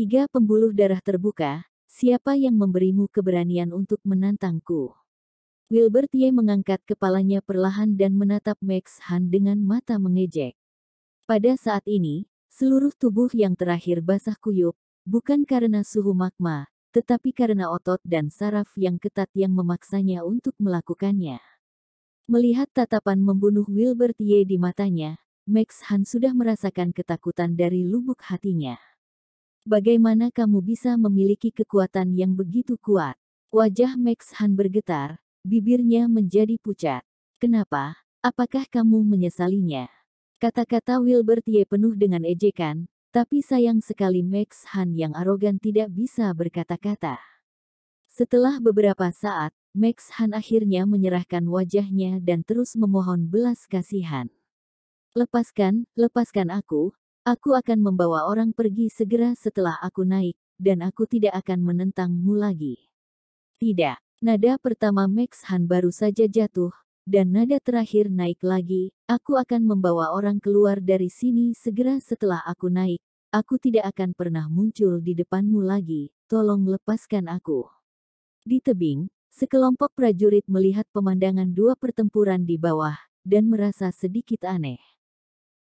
Tiga pembuluh darah terbuka, siapa yang memberimu keberanian untuk menantangku? Wilbert Ye mengangkat kepalanya perlahan dan menatap Max Han dengan mata mengejek. Pada saat ini, seluruh tubuh yang terakhir basah kuyup, bukan karena suhu magma, tetapi karena otot dan saraf yang ketat yang memaksanya untuk melakukannya. Melihat tatapan membunuh Wilbert Ye di matanya, Max Han sudah merasakan ketakutan dari lubuk hatinya. Bagaimana kamu bisa memiliki kekuatan yang begitu kuat? Wajah Max Han bergetar, bibirnya menjadi pucat. Kenapa? Apakah kamu menyesalinya? Kata-kata Wilbert Ye penuh dengan ejekan, tapi sayang sekali Max Han yang arogan tidak bisa berkata-kata. Setelah beberapa saat, Max Han akhirnya menyerahkan wajahnya dan terus memohon belas kasihan. Lepaskan, lepaskan aku akan membawa orang pergi segera setelah aku naik, dan aku tidak akan menentangmu lagi. Tidak, nada pertama Max Han baru saja jatuh, dan nada terakhir naik lagi, aku akan membawa orang keluar dari sini segera setelah aku naik, aku tidak akan pernah muncul di depanmu lagi, tolong lepaskan aku. Di tebing, sekelompok prajurit melihat pemandangan dua pertempuran di bawah, dan merasa sedikit aneh.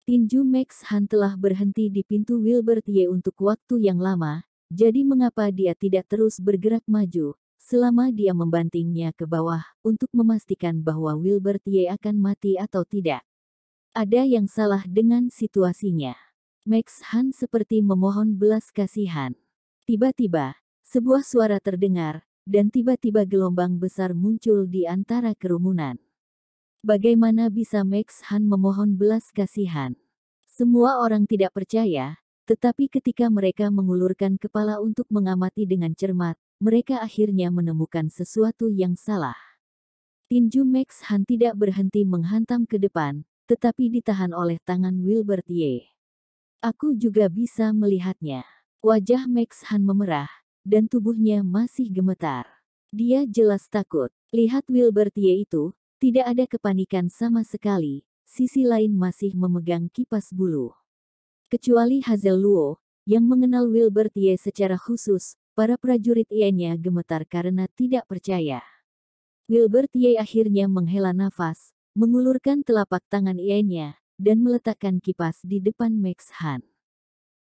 Tinju Max Han telah berhenti di pintu Wilbert Ye untuk waktu yang lama, jadi mengapa dia tidak terus bergerak maju, selama dia membantingnya ke bawah, untuk memastikan bahwa Wilbert Ye akan mati atau tidak. Ada yang salah dengan situasinya. Max Han seperti memohon belas kasihan. Tiba-tiba, sebuah suara terdengar, dan tiba-tiba gelombang besar muncul di antara kerumunan. Bagaimana bisa Max Han memohon belas kasihan? Semua orang tidak percaya, tetapi ketika mereka mengulurkan kepala untuk mengamati dengan cermat, mereka akhirnya menemukan sesuatu yang salah. Tinju Max Han tidak berhenti menghantam ke depan, tetapi ditahan oleh tangan Wilbert Ye. Aku juga bisa melihatnya. Wajah Max Han memerah, dan tubuhnya masih gemetar. Dia jelas takut. Lihat Wilbert Ye itu, tidak ada kepanikan sama sekali, sisi lain masih memegang kipas bulu. Kecuali Hazel Luo, yang mengenal Wilbert Ye secara khusus, para prajurit lainnya gemetar karena tidak percaya. Wilbert Ye akhirnya menghela nafas, mengulurkan telapak tangan lainnya, dan meletakkan kipas di depan Max Han.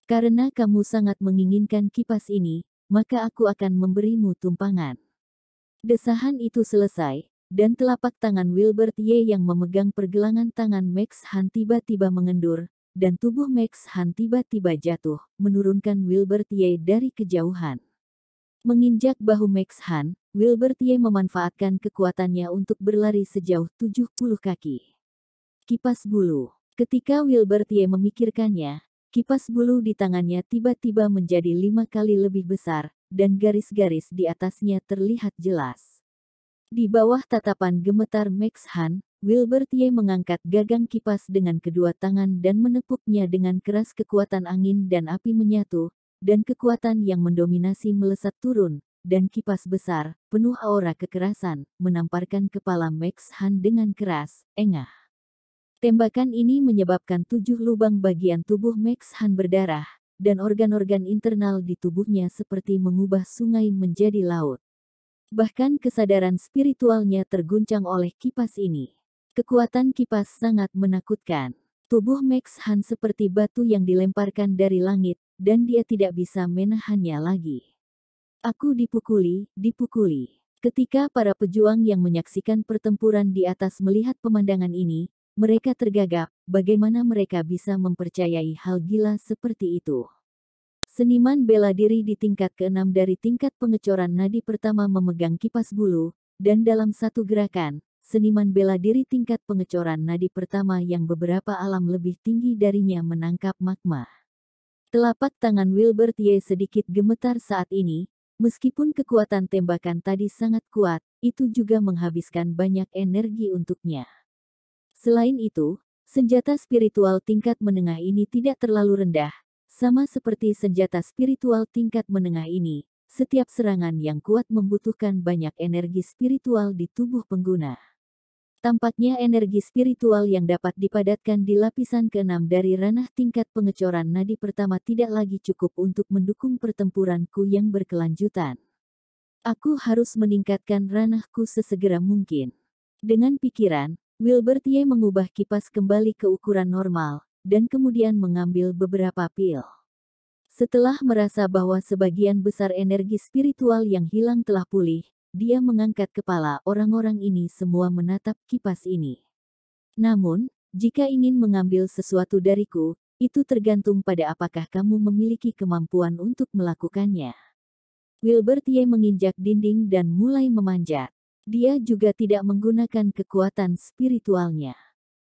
Karena kamu sangat menginginkan kipas ini, maka aku akan memberimu tumpangan. Desahan itu selesai, dan telapak tangan Wilbert Ye yang memegang pergelangan tangan Max Han tiba-tiba mengendur, dan tubuh Max Han tiba-tiba jatuh, menurunkan Wilbert Ye dari kejauhan. Menginjak bahu Max Han, Wilbert Ye memanfaatkan kekuatannya untuk berlari sejauh 70 kaki. Kipas bulu. Ketika Wilbert Ye memikirkannya, kipas bulu di tangannya tiba-tiba menjadi 5 kali lebih besar, dan garis-garis di atasnya terlihat jelas. Di bawah tatapan gemetar Max Han, Wilbert Ye mengangkat gagang kipas dengan kedua tangan dan menepuknya dengan keras. Kekuatan angin dan api menyatu, dan kekuatan yang mendominasi melesat turun, dan kipas besar, penuh aura kekerasan, menamparkan kepala Max Han dengan keras, engah. Tembakan ini menyebabkan 7 lubang bagian tubuh Max Han berdarah, dan organ-organ internal di tubuhnya seperti mengubah sungai menjadi laut. Bahkan kesadaran spiritualnya terguncang oleh kipas ini. Kekuatan kipas sangat menakutkan. Tubuh Max Han seperti batu yang dilemparkan dari langit, dan dia tidak bisa menahannya lagi. Aku dipukuli, dipukuli. Ketika para pejuang yang menyaksikan pertempuran di atas melihat pemandangan ini, mereka tergagap, bagaimana mereka bisa mempercayai hal gila seperti itu. Seniman bela diri di tingkat ke-6 dari tingkat pengecoran nadi pertama memegang kipas bulu, dan dalam satu gerakan, seniman bela diri tingkat pengecoran nadi pertama yang beberapa alam lebih tinggi darinya menangkap magma. Telapak tangan Wilbert Ye sedikit gemetar saat ini, meskipun kekuatan tembakan tadi sangat kuat, itu juga menghabiskan banyak energi untuknya. Selain itu, senjata spiritual tingkat menengah ini tidak terlalu rendah. Sama seperti senjata spiritual tingkat menengah ini, setiap serangan yang kuat membutuhkan banyak energi spiritual di tubuh pengguna. Tampaknya energi spiritual yang dapat dipadatkan di lapisan keenam dari ranah tingkat pengecoran nadi pertama tidak lagi cukup untuk mendukung pertempuranku yang berkelanjutan. Aku harus meningkatkan ranahku sesegera mungkin. Dengan pikiran, Wilbert Ye mengubah kipas kembali ke ukuran normal, dan kemudian mengambil beberapa pil. Setelah merasa bahwa sebagian besar energi spiritual yang hilang telah pulih, dia mengangkat kepala. Orang-orang ini semua menatap kipas ini. Namun, jika ingin mengambil sesuatu dariku, itu tergantung pada apakah kamu memiliki kemampuan untuk melakukannya. Wilbert Ye menginjak dinding dan mulai memanjat. Dia juga tidak menggunakan kekuatan spiritualnya.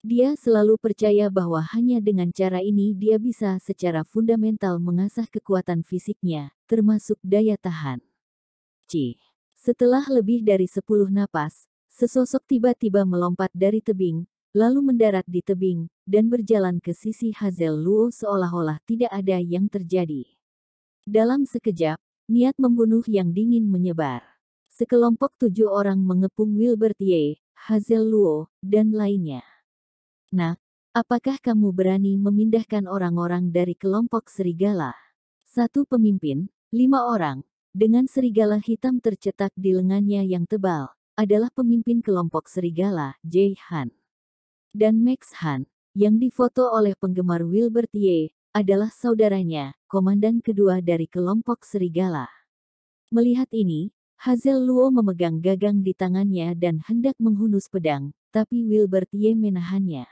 Dia selalu percaya bahwa hanya dengan cara ini dia bisa secara fundamental mengasah kekuatan fisiknya, termasuk daya tahan. Setelah lebih dari 10 napas, sesosok tiba-tiba melompat dari tebing, lalu mendarat di tebing, dan berjalan ke sisi Hazel Luo seolah-olah tidak ada yang terjadi. Dalam sekejap, niat membunuh yang dingin menyebar. Sekelompok 7 orang mengepung Wilbert Ye, Hazel Luo, dan lainnya. Nah, apakah kamu berani memindahkan orang-orang dari kelompok serigala? Satu pemimpin, 5 orang, dengan serigala hitam tercetak di lengannya yang tebal, adalah pemimpin kelompok serigala, Jay Han. Dan Max Han, yang difoto oleh penggemar Wilbert Ye, adalah saudaranya, komandan kedua dari kelompok serigala. Melihat ini, Hazel Luo memegang gagang di tangannya dan hendak menghunus pedang, tapi Wilbert Ye menahannya.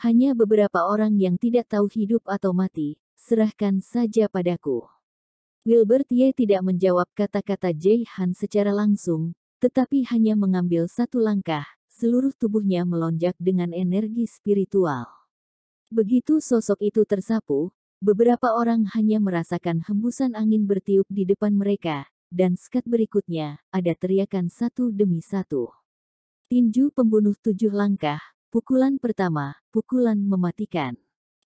Hanya beberapa orang yang tidak tahu hidup atau mati, serahkan saja padaku. Wilbert Ye tidak menjawab kata-kata Jay Han secara langsung, tetapi hanya mengambil satu langkah, seluruh tubuhnya melonjak dengan energi spiritual. Begitu sosok itu tersapu, beberapa orang hanya merasakan hembusan angin bertiup di depan mereka, dan sekat berikutnya, ada teriakan satu demi satu. Tinju pembunuh 7 langkah, pukulan pertama, pukulan mematikan.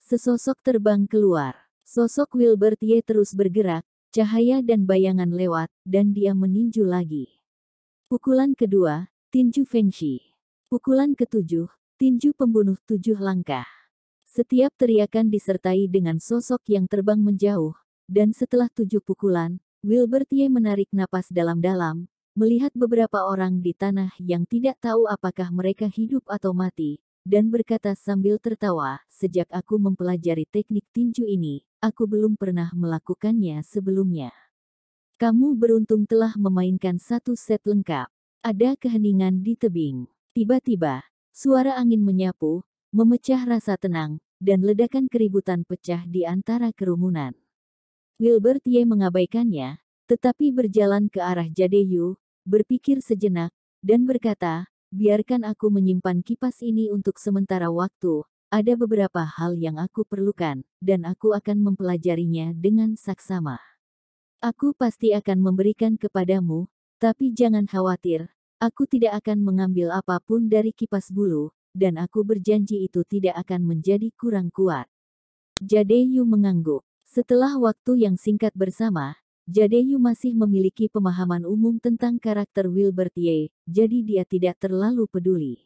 Sesosok terbang keluar. Sosok Wilbert Ye terus bergerak, cahaya dan bayangan lewat, dan dia meninju lagi. Pukulan kedua, tinju Fengshi. Pukulan ketujuh, tinju pembunuh 7 langkah. Setiap teriakan disertai dengan sosok yang terbang menjauh, dan setelah 7 pukulan, Wilbert Ye menarik napas dalam-dalam, melihat beberapa orang di tanah yang tidak tahu apakah mereka hidup atau mati, dan berkata sambil tertawa, sejak aku mempelajari teknik tinju ini, aku belum pernah melakukannya sebelumnya. Kamu beruntung telah memainkan satu set lengkap. Ada keheningan di tebing. Tiba-tiba, suara angin menyapu, memecah rasa tenang, dan ledakan keributan pecah di antara kerumunan. Wilbert Ye mengabaikannya, tetapi berjalan ke arah Jadeyu, berpikir sejenak, dan berkata, biarkan aku menyimpan kipas ini untuk sementara waktu, ada beberapa hal yang aku perlukan, dan aku akan mempelajarinya dengan saksama. Aku pasti akan memberikan kepadamu, tapi jangan khawatir, aku tidak akan mengambil apapun dari kipas bulu, dan aku berjanji itu tidak akan menjadi kurang kuat. Jadeyu mengangguk. Setelah waktu yang singkat bersama, Jadeyu masih memiliki pemahaman umum tentang karakter Wilbert Ye, jadi dia tidak terlalu peduli.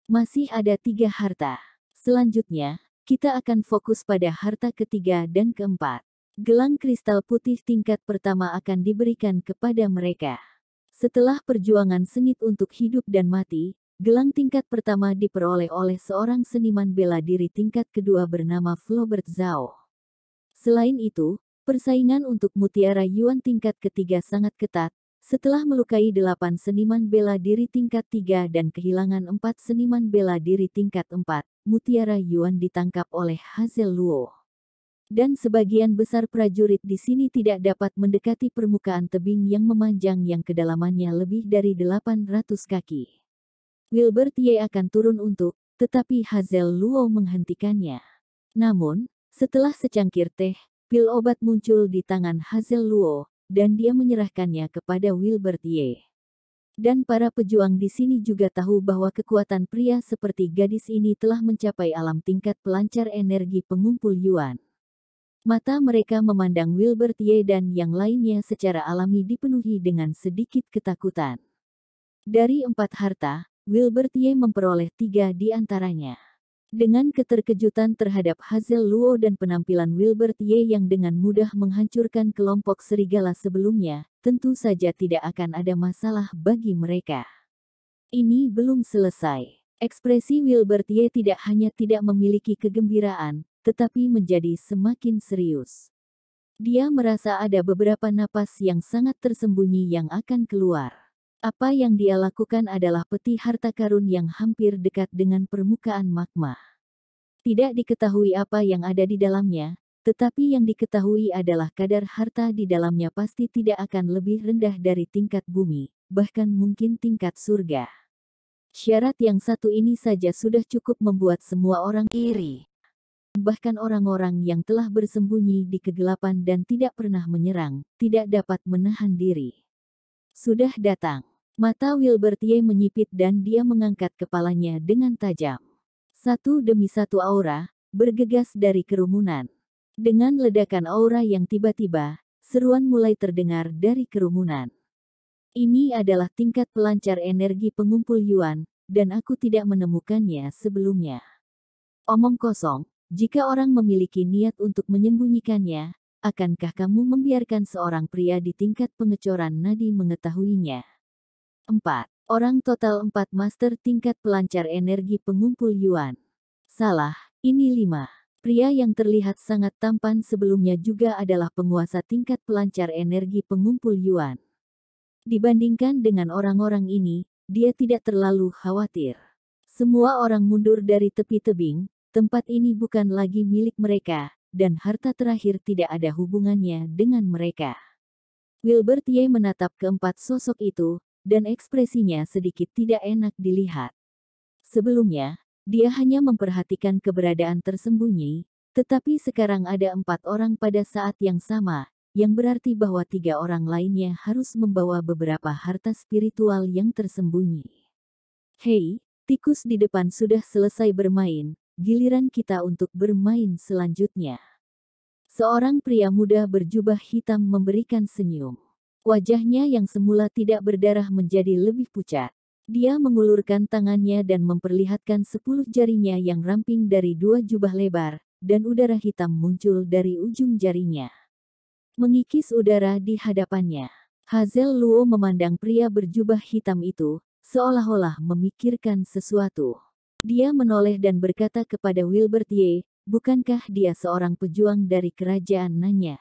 Masih ada 3 harta. Selanjutnya, kita akan fokus pada harta ketiga dan keempat. Gelang kristal putih tingkat pertama akan diberikan kepada mereka. Setelah perjuangan sengit untuk hidup dan mati, gelang tingkat pertama diperoleh oleh seorang seniman bela diri tingkat kedua bernama Flaubert Zhao. Selain itu, persaingan untuk mutiara Yuan tingkat ketiga sangat ketat, setelah melukai 8 seniman bela diri tingkat 3 dan kehilangan 4 seniman bela diri tingkat 4, mutiara Yuan ditangkap oleh Hazel Luo. Dan sebagian besar prajurit di sini tidak dapat mendekati permukaan tebing yang memanjang yang kedalamannya lebih dari 800 kaki. Wilbert Ye akan turun untuk, tetapi Hazel Luo menghentikannya. Namun, setelah secangkir teh, pil obat muncul di tangan Hazel Luo, dan dia menyerahkannya kepada Wilbert Ye. Dan para pejuang di sini juga tahu bahwa kekuatan pria seperti gadis ini telah mencapai alam tingkat pelancar energi pengumpul Yuan. Mata mereka memandang Wilbert Ye dan yang lainnya secara alami dipenuhi dengan sedikit ketakutan. Dari 4 harta, Wilbert Ye memperoleh 3 di antaranya. Dengan keterkejutan terhadap Hazel Luo dan penampilan Wilbert Ye yang dengan mudah menghancurkan kelompok serigala sebelumnya, tentu saja tidak akan ada masalah bagi mereka. Ini belum selesai. Ekspresi Wilbert Ye tidak hanya tidak memiliki kegembiraan, tetapi menjadi semakin serius. Dia merasa ada beberapa napas yang sangat tersembunyi yang akan keluar. Apa yang dia lakukan adalah peti harta karun yang hampir dekat dengan permukaan magma. Tidak diketahui apa yang ada di dalamnya, tetapi yang diketahui adalah kadar harta di dalamnya pasti tidak akan lebih rendah dari tingkat bumi, bahkan mungkin tingkat surga. Syarat yang satu ini saja sudah cukup membuat semua orang iri. Bahkan orang-orang yang telah bersembunyi di kegelapan dan tidak pernah menyerang, tidak dapat menahan diri. Sudah datang. Mata Wilbert Ye menyipit dan dia mengangkat kepalanya dengan tajam. Satu demi satu aura, bergegas dari kerumunan. Dengan ledakan aura yang tiba-tiba, seruan mulai terdengar dari kerumunan. Ini adalah tingkat pelancar energi pengumpul Yuan, dan aku tidak menemukannya sebelumnya. Omong kosong, jika orang memiliki niat untuk menyembunyikannya, akankah kamu membiarkan seorang pria di tingkat pengecoran nadi mengetahuinya? 4. Orang total 4 master tingkat pelancar energi pengumpul Yuan. Salah, ini 5. Pria yang terlihat sangat tampan sebelumnya juga adalah penguasa tingkat pelancar energi pengumpul Yuan. Dibandingkan dengan orang-orang ini, dia tidak terlalu khawatir. Semua orang mundur dari tepi tebing, tempat ini bukan lagi milik mereka, dan harta terakhir tidak ada hubungannya dengan mereka. Wilbert Ye menatap keempat sosok itu, dan ekspresinya sedikit tidak enak dilihat. Sebelumnya, dia hanya memperhatikan keberadaan tersembunyi, tetapi sekarang ada 4 orang pada saat yang sama, yang berarti bahwa 3 orang lainnya harus membawa beberapa harta spiritual yang tersembunyi. Hei, tikus di depan sudah selesai bermain, giliran kita untuk bermain selanjutnya. Seorang pria muda berjubah hitam memberikan senyum. Wajahnya yang semula tidak berdarah menjadi lebih pucat. Dia mengulurkan tangannya dan memperlihatkan 10 jarinya yang ramping dari 2 jubah lebar, dan udara hitam muncul dari ujung jarinya. Mengikis udara di hadapannya. Hazel Luo memandang pria berjubah hitam itu, seolah-olah memikirkan sesuatu. Dia menoleh dan berkata kepada Wilbert Ye, bukankah dia seorang pejuang dari kerajaan Nanya?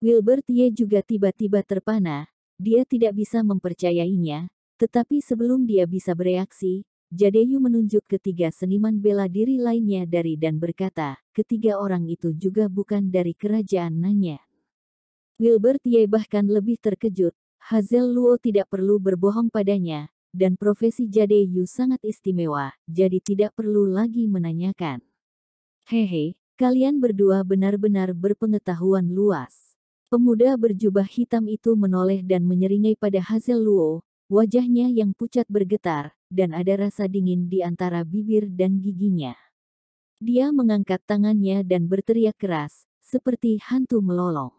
Wilbert Ye juga tiba-tiba terpana, dia tidak bisa mempercayainya, tetapi sebelum dia bisa bereaksi, Jadeyu menunjuk ketiga seniman bela diri lainnya dari dan berkata, ketiga orang itu juga bukan dari kerajaan Nanya. Wilbert Ye bahkan lebih terkejut, Hazel Luo tidak perlu berbohong padanya, dan profesi Jadeyu sangat istimewa, jadi tidak perlu lagi menanyakan. Hehe, kalian berdua benar-benar berpengetahuan luas. Pemuda berjubah hitam itu menoleh dan menyeringai pada Hazel Luo, wajahnya yang pucat bergetar, dan ada rasa dingin di antara bibir dan giginya. Dia mengangkat tangannya dan berteriak keras, seperti hantu melolong.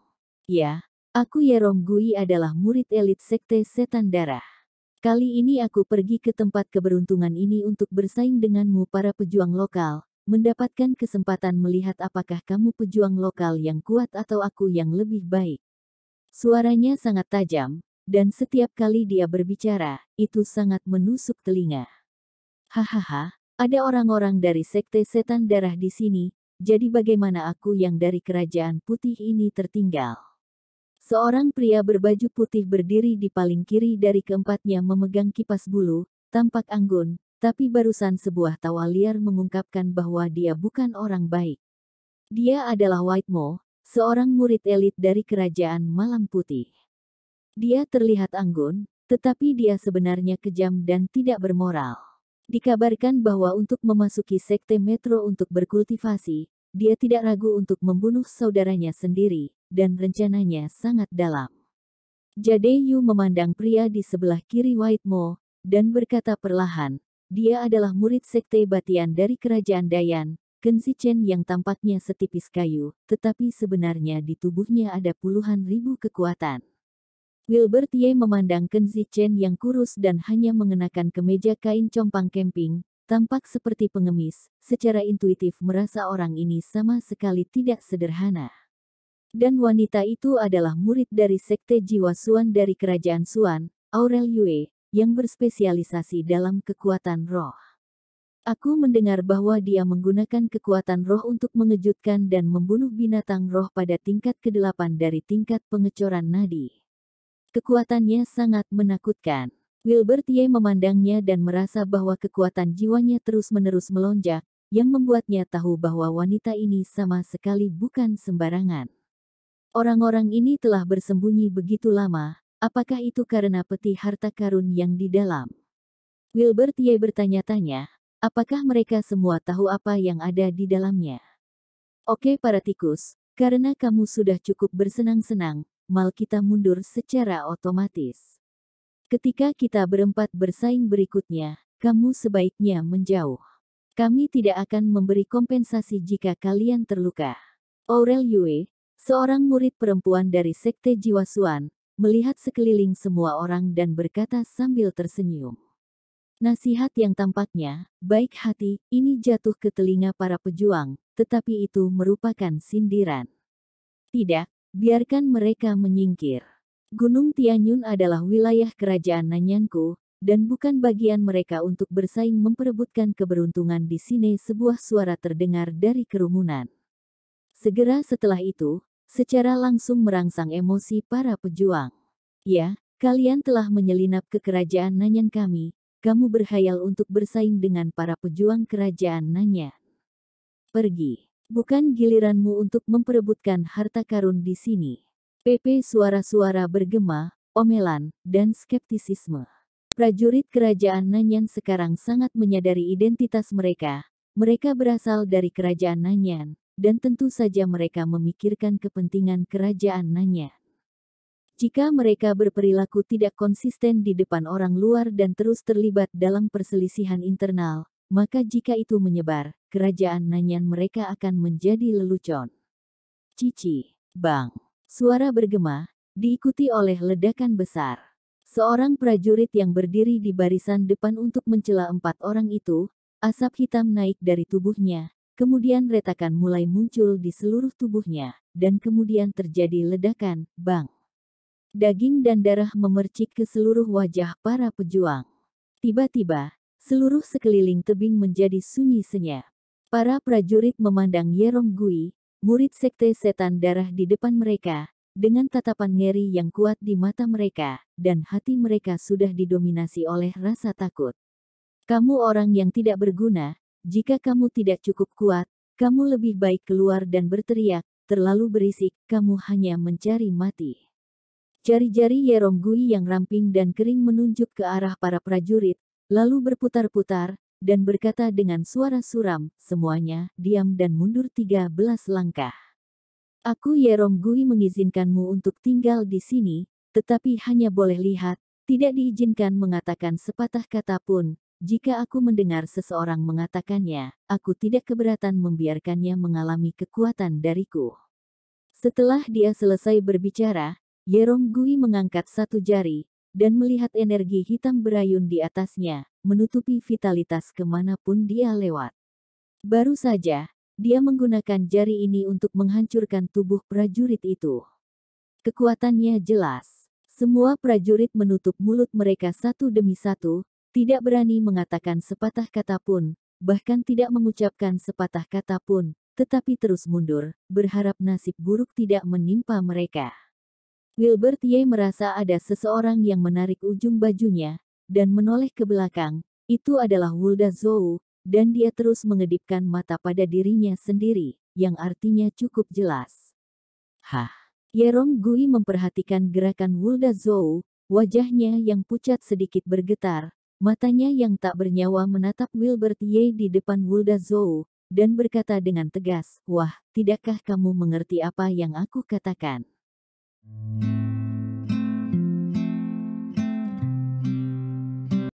Ya, aku Yerong Gui adalah murid elit Sekte Setan Darah. Kali ini aku pergi ke tempat keberuntungan ini untuk bersaing denganmu para pejuang lokal, mendapatkan kesempatan melihat apakah kamu pejuang lokal yang kuat atau aku yang lebih baik. Suaranya sangat tajam, dan setiap kali dia berbicara, itu sangat menusuk telinga. Hahaha, ada orang-orang dari Sekte Setan Darah di sini, jadi bagaimana aku yang dari kerajaan putih ini tertinggal? Seorang pria berbaju putih berdiri di paling kiri dari keempatnya memegang kipas bulu, tampak anggun, tapi barusan sebuah tawa liar mengungkapkan bahwa dia bukan orang baik. Dia adalah White Mo, seorang murid elit dari kerajaan Malam Putih. Dia terlihat anggun, tetapi dia sebenarnya kejam dan tidak bermoral. Dikabarkan bahwa untuk memasuki sekte metro untuk berkultivasi, dia tidak ragu untuk membunuh saudaranya sendiri, dan rencananya sangat dalam. Jadeyu memandang pria di sebelah kiri White Mo, dan berkata perlahan, dia adalah murid sekte Batian dari kerajaan Dayan, Kenzi Chen yang tampaknya setipis kayu, tetapi sebenarnya di tubuhnya ada puluhan ribu kekuatan. Wilbert Ye memandang Kenzi Chen yang kurus dan hanya mengenakan kemeja kain compang camping, tampak seperti pengemis, secara intuitif merasa orang ini sama sekali tidak sederhana. Dan wanita itu adalah murid dari Sekte Jiwa Suan dari Kerajaan Suan, Aurel Yue, yang berspesialisasi dalam kekuatan roh. Aku mendengar bahwa dia menggunakan kekuatan roh untuk mengejutkan dan membunuh binatang roh pada tingkat ke-8 dari tingkat pengecoran nadi. Kekuatannya sangat menakutkan. Wilbert Ye memandangnya dan merasa bahwa kekuatan jiwanya terus-menerus melonjak, yang membuatnya tahu bahwa wanita ini sama sekali bukan sembarangan. Orang-orang ini telah bersembunyi begitu lama, apakah itu karena peti harta karun yang di dalam? Wilbert Ye bertanya-tanya, apakah mereka semua tahu apa yang ada di dalamnya? Oke para tikus, karena kamu sudah cukup bersenang-senang, mal kita mundur secara otomatis. Ketika kita berempat bersaing berikutnya, kamu sebaiknya menjauh. Kami tidak akan memberi kompensasi jika kalian terluka. Aurel Yue, seorang murid perempuan dari Sekte Jiwa Suan, melihat sekeliling semua orang dan berkata sambil tersenyum. Nasihat yang tampaknya baik hati ini jatuh ke telinga para pejuang, tetapi itu merupakan sindiran. Tidak, biarkan mereka menyingkir. Gunung Tianyun adalah wilayah kerajaan Nanyanku, dan bukan bagian mereka untuk bersaing memperebutkan keberuntungan di sini. Sebuah suara terdengar dari kerumunan. Segera setelah itu, secara langsung merangsang emosi para pejuang. Ya, kalian telah menyelinap ke kerajaan Nanyan kami. Kamu berhayal untuk bersaing dengan para pejuang kerajaan Nanyan. Pergi. Bukan giliranmu untuk memperebutkan harta karun di sini. PP suara-suara bergema, omelan, dan skeptisisme. Prajurit kerajaan Nanyan sekarang sangat menyadari identitas mereka. Mereka berasal dari kerajaan Nanyan, dan tentu saja mereka memikirkan kepentingan kerajaan Nanyan. Jika mereka berperilaku tidak konsisten di depan orang luar dan terus terlibat dalam perselisihan internal, maka jika itu menyebar, kerajaan Nanyan mereka akan menjadi lelucon. Cici, bang. Suara bergema, diikuti oleh ledakan besar. Seorang prajurit yang berdiri di barisan depan untuk mencela 4 orang itu, asap hitam naik dari tubuhnya, kemudian retakan mulai muncul di seluruh tubuhnya, dan kemudian terjadi ledakan, bang. Daging dan darah memercik ke seluruh wajah para pejuang. Tiba-tiba, seluruh sekeliling tebing menjadi sunyi senyap. Para prajurit memandang Yerong Gui, murid sekte setan darah di depan mereka, dengan tatapan ngeri yang kuat di mata mereka, dan hati mereka sudah didominasi oleh rasa takut. Kamu orang yang tidak berguna, jika kamu tidak cukup kuat, kamu lebih baik keluar dan berteriak, terlalu berisik, kamu hanya mencari mati. Jari-jari Yerong Gui yang ramping dan kering menunjuk ke arah para prajurit, lalu berputar-putar, dan berkata dengan suara suram, semuanya, diam dan mundur 13 langkah. Aku Yerong Gui mengizinkanmu untuk tinggal di sini, tetapi hanya boleh lihat, tidak diizinkan mengatakan sepatah kata pun. Jika aku mendengar seseorang mengatakannya, aku tidak keberatan membiarkannya mengalami kekuatan dariku. Setelah dia selesai berbicara, Yerong Gui mengangkat satu jari, dan melihat energi hitam berayun di atasnya, menutupi vitalitas kemanapun dia lewat. Baru saja, dia menggunakan jari ini untuk menghancurkan tubuh prajurit itu. Kekuatannya jelas. Semua prajurit menutup mulut mereka satu demi satu, tidak berani mengatakan sepatah kata pun, bahkan tidak mengucapkan sepatah kata pun, tetapi terus mundur, berharap nasib buruk tidak menimpa mereka. Wilbert Ye merasa ada seseorang yang menarik ujung bajunya, dan menoleh ke belakang. Itu adalah Wulda Zhou, dan dia terus mengedipkan mata pada dirinya sendiri, yang artinya cukup jelas. Hah? Yerong Gui memperhatikan gerakan Wulda Zhou, wajahnya yang pucat sedikit bergetar, matanya yang tak bernyawa menatap Wilbert Ye di depan Wulda Zhou, dan berkata dengan tegas, "Wah, tidakkah kamu mengerti apa yang aku katakan?"